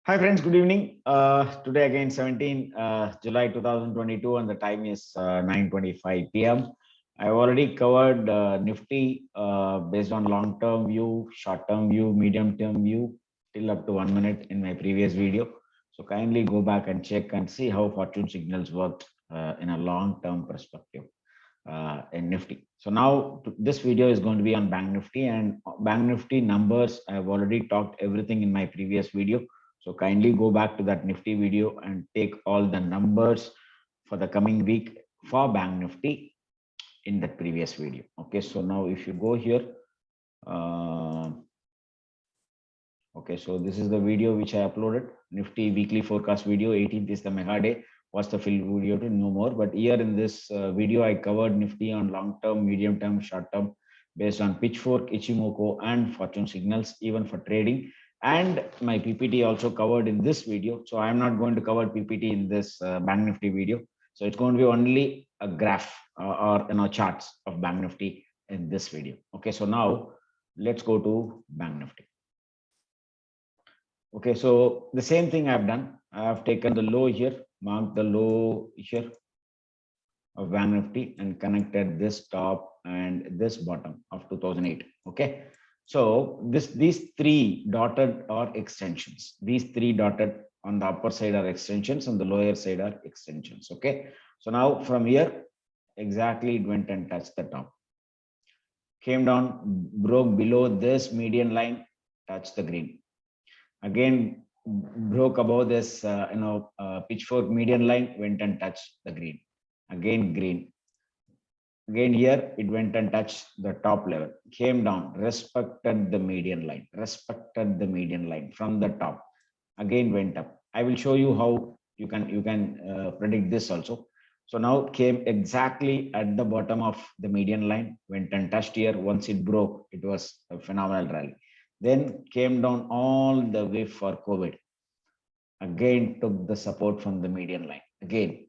Hi friends, good evening. Today again 17 July 2022 and the time is 9:25 p.m. I've already covered Nifty based on long-term view, short-term view, medium-term view till up to 1 minute in my previous video. So kindly go back and check and see how fortune signals work in a long-term perspective in Nifty. So now this video is going to be on Bank Nifty, and Bank Nifty numbers. I have already talked everything in my previous video. So kindly go back to that Nifty video and take all the numbers for the coming week for Bank Nifty in the previous video. Okay, so now if you go here, okay, so this is the video which I uploaded, Nifty weekly forecast video. 18th is the mega day. Watch the full video to know more. But here in this video, I covered Nifty on long term, medium term, short term, based on Pitchfork, Ichimoku, and fortune signals, even for trading. And my PPT also covered in this video. So I'm not going to cover PPT in this Bank Nifty video. So it's going to be only a graph or charts of Bank Nifty in this video. Okay, so now let's go to Bank Nifty. Okay, so the same thing I've done. I have taken the low here, marked the low here of Bank Nifty and connected this top and this bottom of 2008. Okay, so these three dotted are extensions. These three dotted on the upper side are extensions, on the lower side are extensions. Okay, so now from here, exactly it went and touched the top. Came down, broke below this median line, touched the green. Again, broke above this, pitchfork median line, went and touched the green. Again, green. Again, here it went and touched the top level, came down, respected the median line, from the top. Again, went up. I will show you how you can predict this also. So now came exactly at the bottom of the median line, went and touched here. Once it broke, it was a phenomenal rally. Then came down all the way for COVID. Again, took the support from the median line again,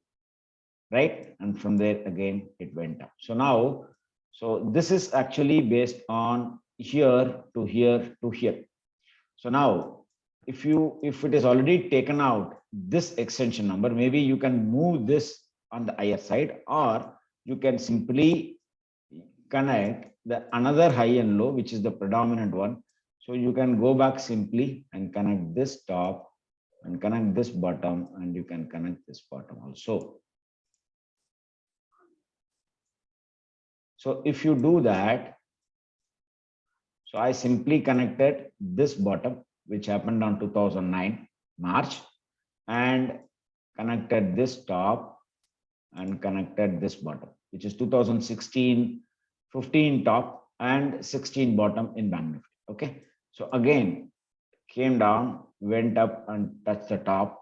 right? And from there, again, it went up. So now, so this is actually based on here to here to here. So now, if it is already taken out this extension number, maybe you can move this on the higher side, or you can simply connect the another high and low, which is the predominant one. So you can go back simply and connect this top and connect this bottom, and you can connect this bottom also. So if you do that, so I simply connected this bottom, which happened on 2009 March, and connected this top and connected this bottom, which is 2016 15 top and 16 bottom in Bank Nifty. Okay, so again came down, went up and touched the top,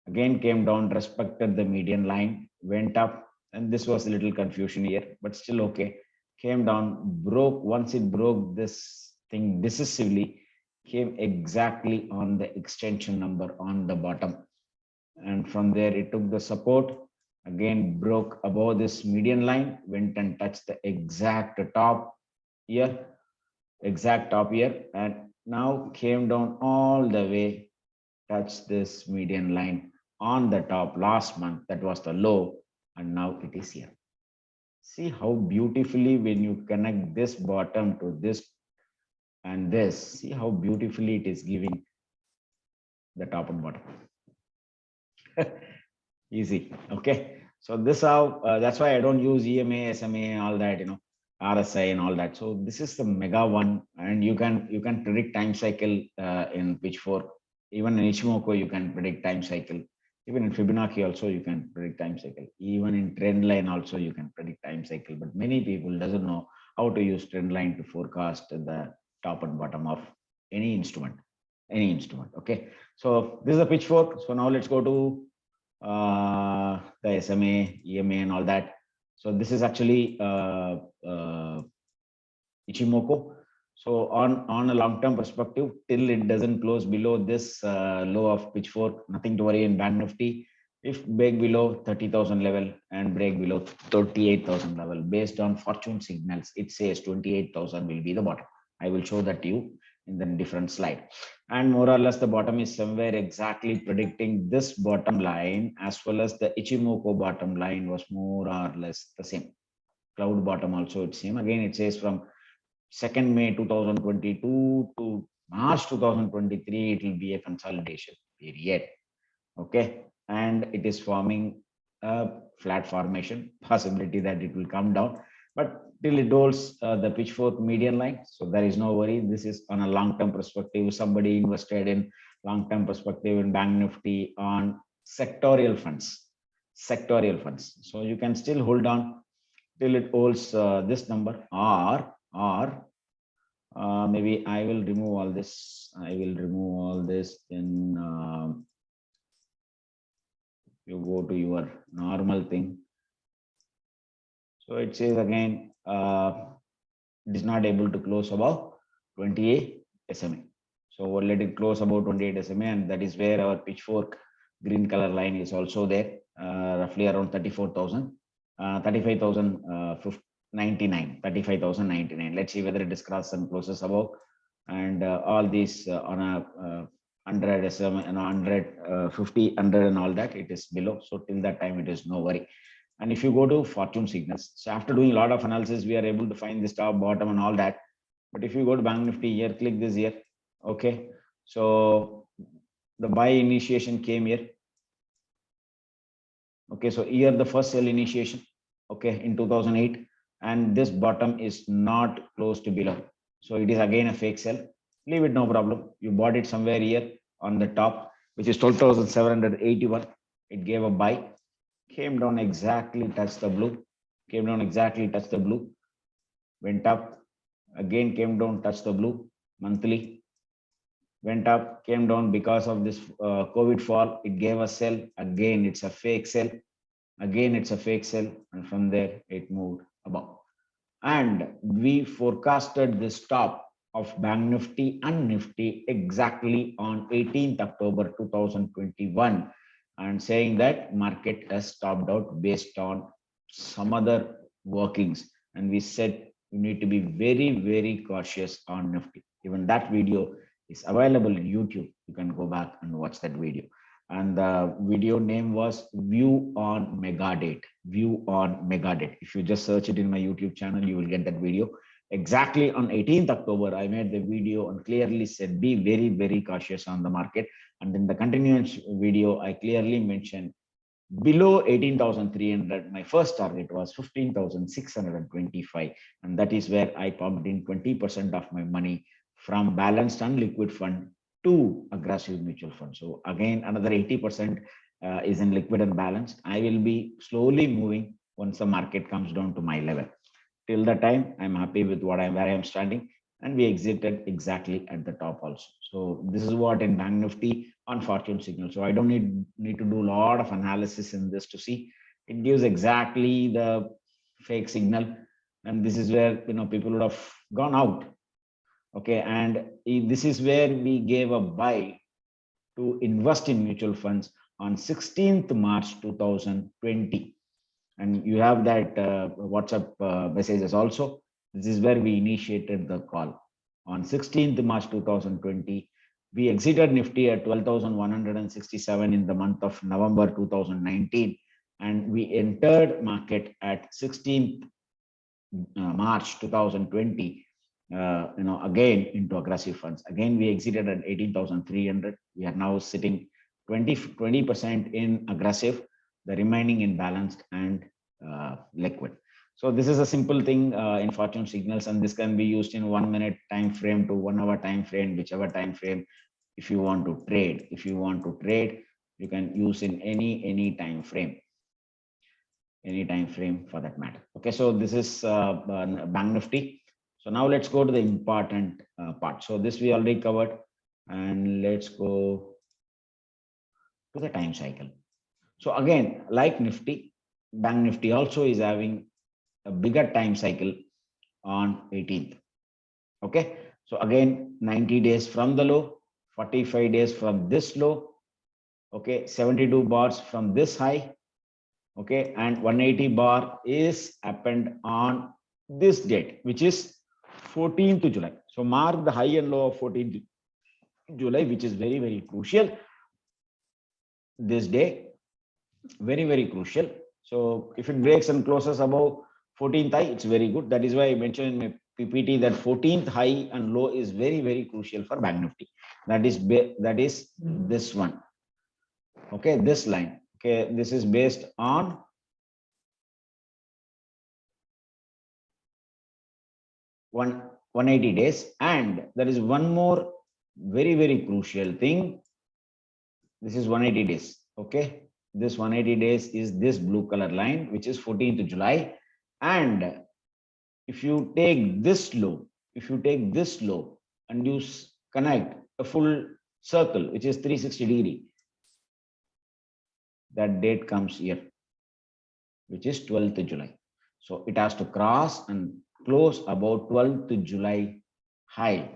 again came down, respected the median line, went up, and this was a little confusion here, but still okay. Came down, broke. Once it broke this thing decisively, came exactly on the extension number on the bottom, and from there it took the support, again broke above this median line, went and touched the exact top here, and now came down all the way, touched this median line on the top last month. That was the low, and now it is here. See how beautifully when you connect this bottom to this and this, see how beautifully it is giving the top and bottom. Easy. Okay, so this how that's why I don't use EMA, SMA, all that, RSI and all that. So this is the mega one, and you can predict time cycle in Pitchfork. Even in Ichimoku you can predict time cycle. Even in Fibonacci also you can predict time cycle. Even in trend line also you can predict time cycle. But many people doesn't know how to use trend line to forecast the top and bottom of any instrument. Okay, so this is a Pitchfork. So now let's go to the SMA, EMA and all that. So this is actually Ichimoku. So on a long-term perspective, till it doesn't close below this low of Pitchfork, nothing to worry in Bank Nifty. If break below 30,000 level and break below 38,000 level, based on fortune signals, it says 28,000 will be the bottom. I will show that to you in the different slide. And more or less the bottom is somewhere exactly predicting this bottom line, as well as the Ichimoku bottom line was more or less the same. Cloud bottom also it's same. Again, it says from 2nd May 2022 to March 2023, it will be a consolidation period. Okay, and it is forming a flat formation, possibility that it will come down, but till it holds the pitchfork median line, so there is no worry. This is on a long-term perspective. Somebody invested in long-term perspective in Bank Nifty on sectorial funds, so you can still hold on till it holds this number, or maybe I will remove all this. I will remove all this in you go to your normal thing. So it says again, it is not able to close above 28 SMA. So we'll let it close about 28 SMA, and that is where our pitchfork green color line is also there, roughly around 34,000, 35,099, 35,099. Let's see whether it is crossed and closes above, and all these on a 100 SMA, 100, 50, 100 and all that, it is below. So till that time, it is no worry. And if you go to fortune signals, so after doing a lot of analysis, we are able to find this top, bottom, and all that. But if you go to Bank Nifty here, click this here. Okay, so the buy initiation came here. Okay, so here the first sell initiation. Okay, in 2008, and this bottom is not close to below. So it is again a fake sell. Leave it, no problem. You bought it somewhere here on the top, which is 12,781. It gave a buy. Came down exactly, touched the blue, came down exactly, touched the blue, went up, again came down, touched the blue, monthly, went up, came down because of this COVID fall, it gave a sell, again it's a fake sell, again it's a fake sell, and from there it moved above. And we forecasted this top of Bank Nifty and Nifty exactly on 18th October 2021. And saying that market has stopped out based on some other workings. And we said you need to be very, very cautious on Nifty. Even that video is available in YouTube. You can go back and watch that video. And the video name was View on Mega Date. View on Mega Date. If you just search it in my YouTube channel, you will get that video. Exactly on 18th October, I made the video and clearly said, be very, very cautious on the market. And in the continuance video, I clearly mentioned below 18,300, my first target was 15,625. And that is where I pumped in 20% of my money from balanced and liquid fund to aggressive mutual fund. So again, another 80% is in liquid and balanced. I will be slowly moving once the market comes down to my level. Till the time, I'm happy with where I am standing. And we exited exactly at the top also. So this is what in Bank Nifty on fortune signal. So I don't need to do a lot of analysis in this to see. It gives exactly the fake signal. And this is where people would have gone out. Okay, and this is where we gave a buy to invest in mutual funds on 16th March 2020. And you have that WhatsApp messages also. This is where we initiated the call. On 16th March 2020, we exited Nifty at 12,167 in the month of November 2019. And we entered market at 16th March 2020, again into aggressive funds. Again, we exited at 18,300. We are now sitting 20% in aggressive, the remaining in balanced and liquid. So this is a simple thing in fortune signals, and this can be used in 1 minute time frame to 1 hour time frame, whichever time frame. If you want to trade, you can use in any time frame for that matter. Okay, so this is Bank Nifty. So now let's go to the important part. So this we already covered, and let's go to the time cycle. So again, like Nifty, Bank Nifty also is having a bigger time cycle on 18th. Okay, so again, 90 days from the low, 45 days from this low, okay, 72 bars from this high, okay, and 180 bar is happened on this date, which is 14th July. So mark the high and low of 14th July, which is very, very crucial this day. Very, very crucial. So if it breaks and closes above 14th high, it's very good. That is why I mentioned in my PPT that 14th high and low is very, very crucial for Bank Nifty. That is this one. Okay, this line. Okay, this is based on one 180 days, and there is one more very, very crucial thing. This is 180 days. Okay, this 180 days is this blue color line, which is 14th July. And if you take this low, and you connect a full circle, which is 360-degree, that date comes here, which is 12th July. So it has to cross and close about 12th July high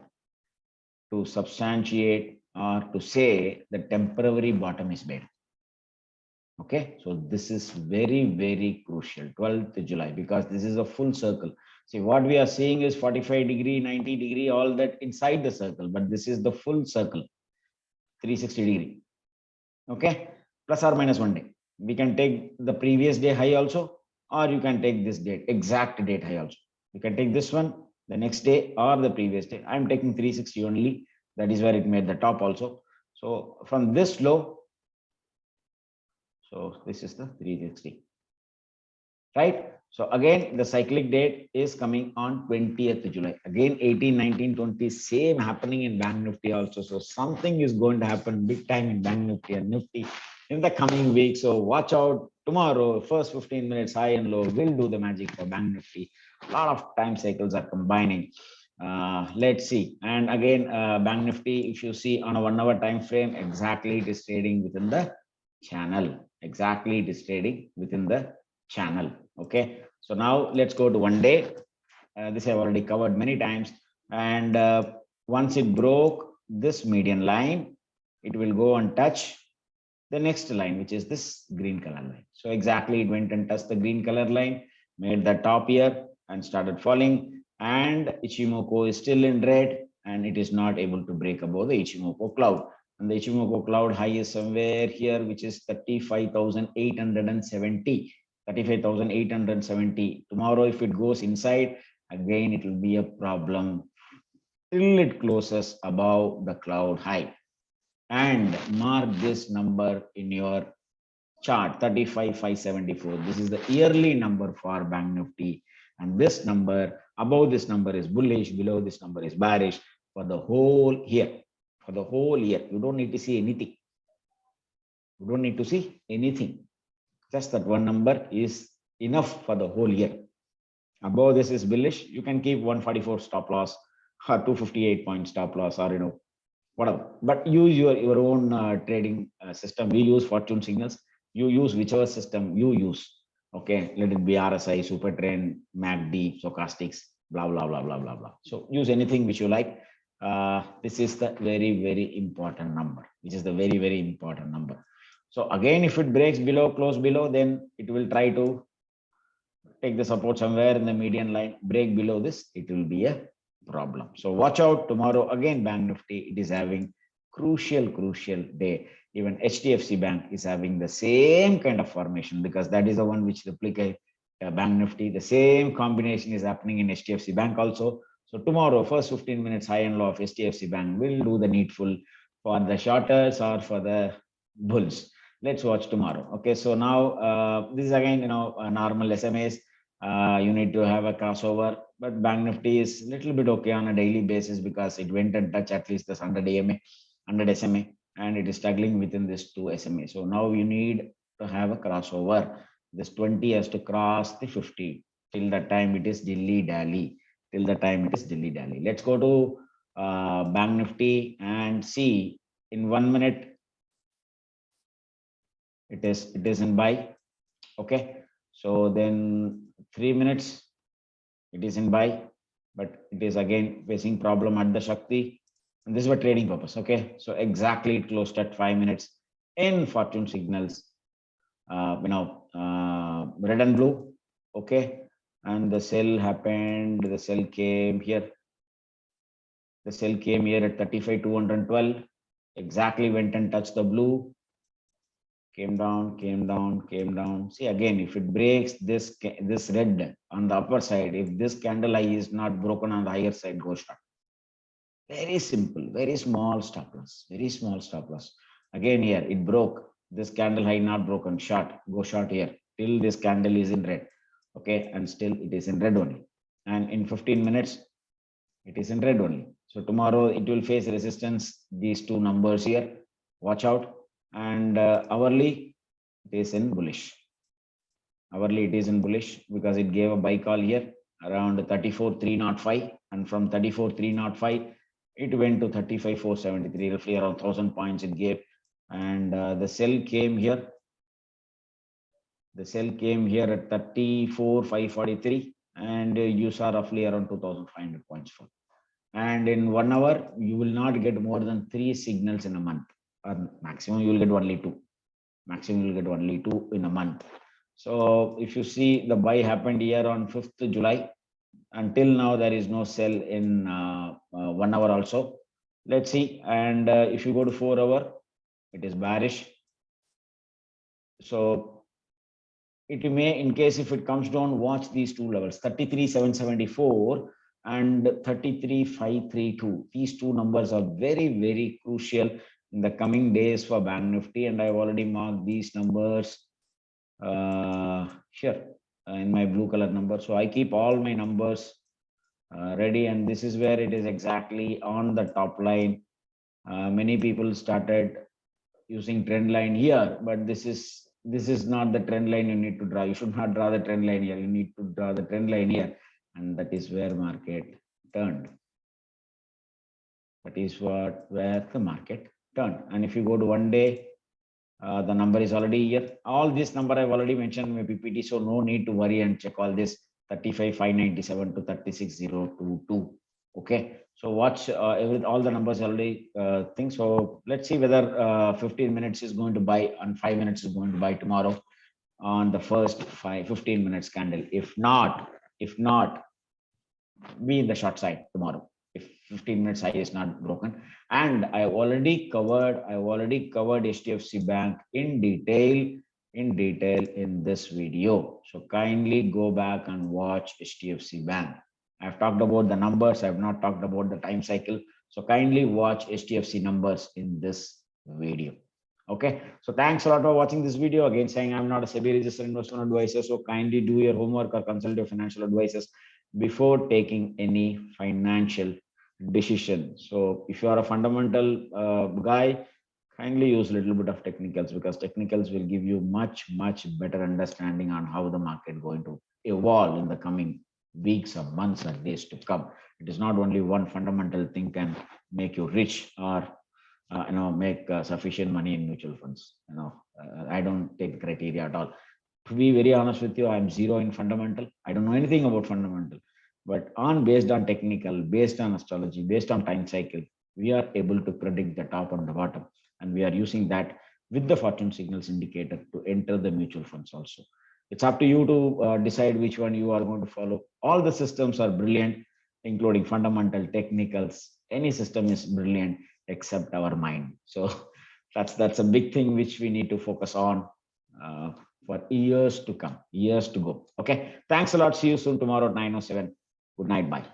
to substantiate or to say the temporary bottom is made. Okay, so this is very, very crucial, 12th July, because this is a full circle. See, what we are seeing is 45-degree, 90-degree, all that inside the circle, but this is the full circle, 360-degree. Okay, plus or minus 1 day. We can take the previous day high also, or you can take this date, exact date high also. You can take this one, the next day, or the previous day. I'm taking 360 only. That is where it made the top also. So from this low, so this is the 360, right? So again, the cyclic date is coming on 20th July. Again, 18, 19, 20, same happening in Bank Nifty also. So something is going to happen big time in Bank Nifty and Nifty in the coming week. So watch out tomorrow, first 15 minutes high and low will do the magic for Bank Nifty. A lot of time cycles are combining. Let's see. And again, Bank Nifty, if you see on a 1 hour time frame, exactly it is trading within the channel. Exactly it is trading within the channel. Okay, so now let's go to 1 day. This I've already covered many times. And once it broke this median line, it will go and touch the next line, which is this green color line. So exactly it went and touched the green color line, made the top here and started falling. And Ichimoku is still in red and it is not able to break above the Ichimoku cloud. And the Ichimoku cloud high is somewhere here, which is 35,870. 35,870. Tomorrow, if it goes inside, again, it will be a problem till it closes above the cloud high. And mark this number in your chart, 35,574. This is the yearly number for Bank Nifty. And this number, above this number is bullish, below this number is bearish for the whole year. For the whole year, you don't need to see anything. You don't need to see anything. Just that one number is enough for the whole year. Above this is bullish. You can keep 144 stop loss or 258 point stop loss, or whatever. But use your own trading system. We use fortune signals. You use whichever system you use. Okay, let it be RSI, Super Trend, MACD, stochastics, blah blah blah blah blah blah. So use anything which you like. This is the very, very important number, which is the very, very important number. So again, if it breaks below, close below, then it will try to take the support somewhere in the median line, break below this, it will be a problem. So watch out tomorrow. Again, Bank Nifty, it is having crucial day. Even HDFC Bank is having the same kind of formation because that is the one which replicate Bank Nifty. The same combination is happening in HDFC Bank also. So tomorrow, first 15 minutes high and low of HDFC Bank will do the needful for the shorters or for the bulls. Let's watch tomorrow. Okay, so now this is again, normal SMAs. You need to have a crossover, but Bank Nifty is a little bit okay on a daily basis because it went and touched at least this 100 EMA, 100 SMA, and it is struggling within this 2 SMA. So now you need to have a crossover. This 20 has to cross the 50. Till the time it is dilly-dally. Till the time it is dilly-dally. Let's go to Bank Nifty and see in 1 minute. It is in buy. Okay, so then 3 minutes it is in buy, but it is again facing problem at the Shakti, and this is for trading purpose. Okay, so exactly it closed at 5 minutes in fortune signals, red and blue. Okay, and the sell happened, the sell came here, The sell came here at 35,212, exactly went and touched the blue, came down, came down, came down. See again, if it breaks this red on the upper side, if this candle eye is not broken on the higher side, go short. Very simple, very small stop loss, very small stop loss. Again here, it broke. This candle high not broken, short, go short here till this candle is in red. Okay, and still it is in red only. And in 15 minutes, it is in red only. So tomorrow it will face resistance, these two numbers here. Watch out. And hourly, it is in bullish. Hourly, it is in bullish because it gave a buy call here around 34,305. And from 34,305, it went to 35,473, roughly around 1,000 points it gave. And the sell came here. The sell came here at 34,543. And you saw roughly around 2,500 points fall. And in 1 hour, you will not get more than 3 signals in a month. Or maximum, you will get only 2. Maximum, you will get only 2 in a month. So if you see the buy happened here on 5th July, until now, there is no sell in 1 hour also. Let's see. And if you go to 4 hour, it is bearish. So it may, in case if it comes down, watch these two levels, 33,774 and 33,532. These two numbers are very, very crucial in the coming days for Bank Nifty. And I've already marked these numbers here in my blue color number. So I keep all my numbers ready. And this is where it is exactly on the top line. Many people started using trend line here, but this is not the trend line you need to draw. You should not draw the trend line here. You need to draw the trend line here. And that is where market turned. That is where the market turned. And if you go to 1 day, the number is already here. All this number I've already mentioned in my PPT, so no need to worry and check all this 35,597 to 36,022. Okay, so watch all the numbers already think. So let's see whether 15 minutes is going to buy and 5 minutes is going to buy tomorrow on the first 15 minutes candle. If not, be in the short side tomorrow if 15 minutes high is not broken. And I have already covered HDFC Bank in detail in this video. So kindly go back and watch HDFC Bank. I've talked about the numbers. I've not talked about the time cycle. So kindly watch HDFC numbers in this video. Okay. So thanks a lot for watching this video. Again, saying I'm not a SEBI registered investment advisor. So kindly do your homework or consult your financial advisors before taking any financial decision. So if you are a fundamental guy, kindly use a little bit of technicals, because technicals will give you much better understanding on how the market going to evolve in the coming weeks or months or days to come. It is not only one fundamental thing can make you rich or make sufficient money in mutual funds. I don't take the criteria at all. To be very honest with you, I'm zero in fundamental. I don't know anything about fundamental, but based on technical, based on astrology, based on time cycle, we are able to predict the top and the bottom. And we are using that with the fortune signals indicator to enter the mutual funds also. It's up to you to decide which one you are going to follow. All the systems are brilliant, including fundamental, technicals. Any system is brilliant except our mind. So that's a big thing which we need to focus on for years to come, years to go. Okay. Thanks a lot. See you soon tomorrow at 9:07. Good night. Bye.